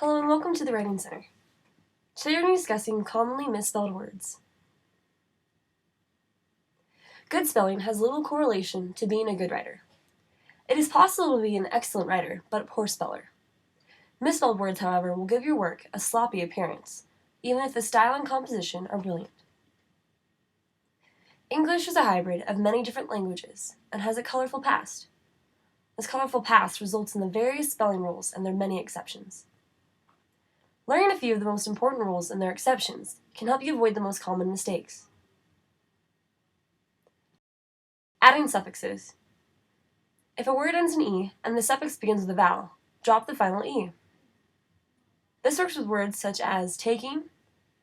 Hello and welcome to the Writing Center. Today we're going to be discussing commonly misspelled words. Good spelling has little correlation to being a good writer. It is possible to be an excellent writer, but a poor speller. Misspelled words, however, will give your work a sloppy appearance, even if the style and composition are brilliant. English is a hybrid of many different languages and has a colorful past. This colorful past results in the various spelling rules and their many exceptions. Learning a few of the most important rules and their exceptions can help you avoid the most common mistakes. Adding suffixes. If a word ends in E and the suffix begins with a vowel, drop the final E. This works with words such as taking,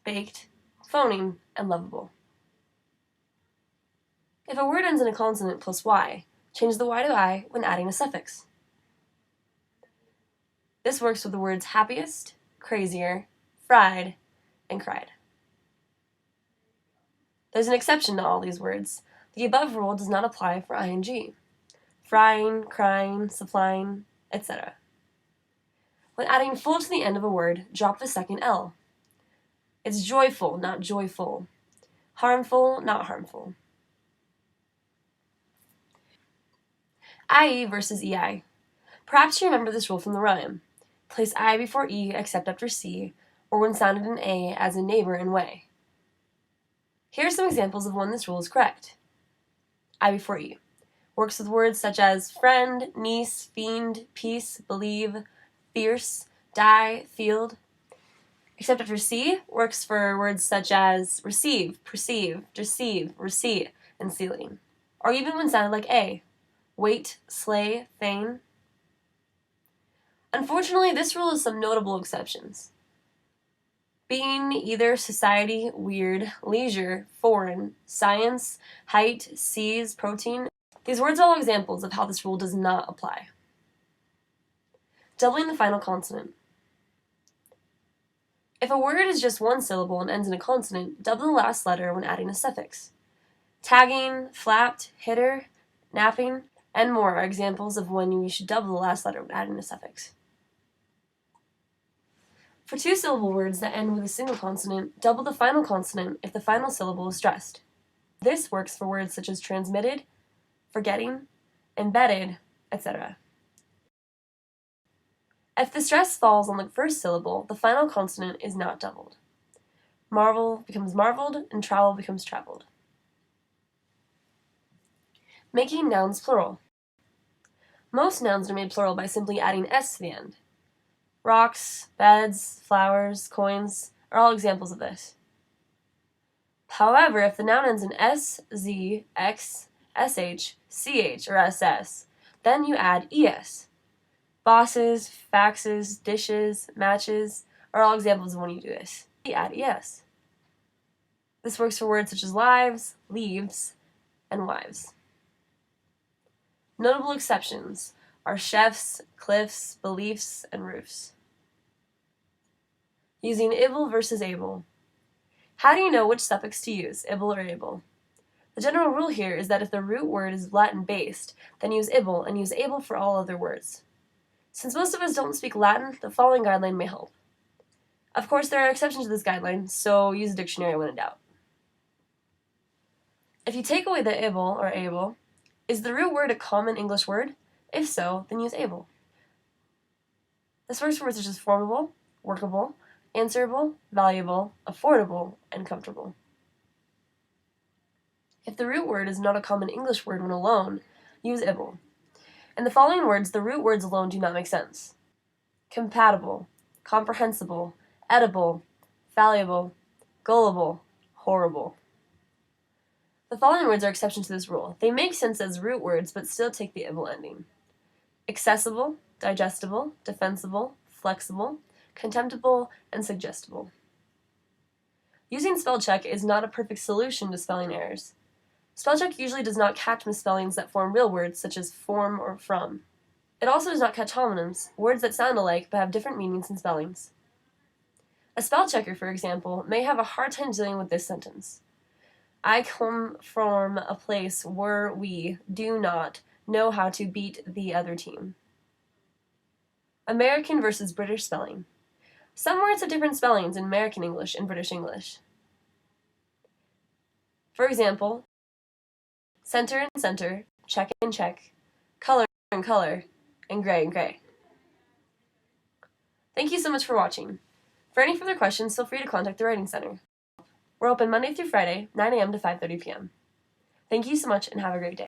baked, phoning, and lovable. If a word ends in a consonant plus Y, change the Y to I when adding a suffix. This works with the words happiest, crazier, fried, and cried. There's an exception to all these words. The above rule does not apply for ing. Frying, crying, supplying, etc. When adding full to the end of a word, drop the second L. It's joyful, not joyful. Harmful, not harmful. IE versus EI. Perhaps you remember this rule from the rhyme. Place I before E except after C, or when sounded in A as in neighbor and way. Here are some examples of when this rule is correct. I before E works with words such as friend, niece, fiend, peace, believe, fierce, die, field. Except after C works for words such as receive, perceive, deceive, receipt, and sealing. Or even when sounded like A, wait, slay, feign. Unfortunately, this rule has some notable exceptions. Being either society, weird, leisure, foreign, science, height, seas, protein. These words are all examples of how this rule does not apply. Doubling the final consonant. If a word is just one syllable and ends in a consonant, double the last letter when adding a suffix. Tagging, flapped, hitter, napping, and more are examples of when you should double the last letter when adding a suffix. For two-syllable words that end with a single consonant, double the final consonant if the final syllable is stressed. This works for words such as transmitted, forgetting, embedded, etc. If the stress falls on the first syllable, the final consonant is not doubled. Marvel becomes marveled, and travel becomes traveled. Making nouns plural. Most nouns are made plural by simply adding s to the end. Rocks, beds, flowers, coins are all examples of this. However, if the noun ends in s, z, x, sh, ch, or ss, then you add es. Bosses, faxes, dishes, matches are all examples of when you do this. You add es. This works for words such as lives, leaves, and wives. Notable exceptions are chefs, cliffs, beliefs, and roofs. Using able versus able. How do you know which suffix to use, able or able? The general rule here is that if the root word is Latin-based, then use able and use able for all other words. Since most of us don't speak Latin, the following guideline may help. Of course, there are exceptions to this guideline, so use a dictionary when in doubt. If you take away the able or able, is the root word a common English word? If so, then use able. This works for words such as formable, workable, answerable, valuable, affordable, and comfortable. If the root word is not a common English word when alone, use able. In the following words, the root words alone do not make sense. Compatible, comprehensible, edible, valuable, gullible, horrible. The following words are exceptions to this rule. They make sense as root words, but still take the able ending. Accessible, digestible, defensible, flexible, contemptible, and suggestible. Using spell check is not a perfect solution to spelling errors. Spell check usually does not catch misspellings that form real words such as form or from. It also does not catch homonyms, words that sound alike but have different meanings and spellings. A spell checker, for example, may have a hard time dealing with this sentence. I come from a place where we do not know how to beat the other team. American versus British spelling. Some words have different spellings in American English and British English. For example, center and center, check and check, color and color, and gray and gray. Thank you so much for watching. For any further questions, feel free to contact the Writing Center. We're open Monday through Friday, 9 a.m. to 5:30 p.m. Thank you so much and have a great day.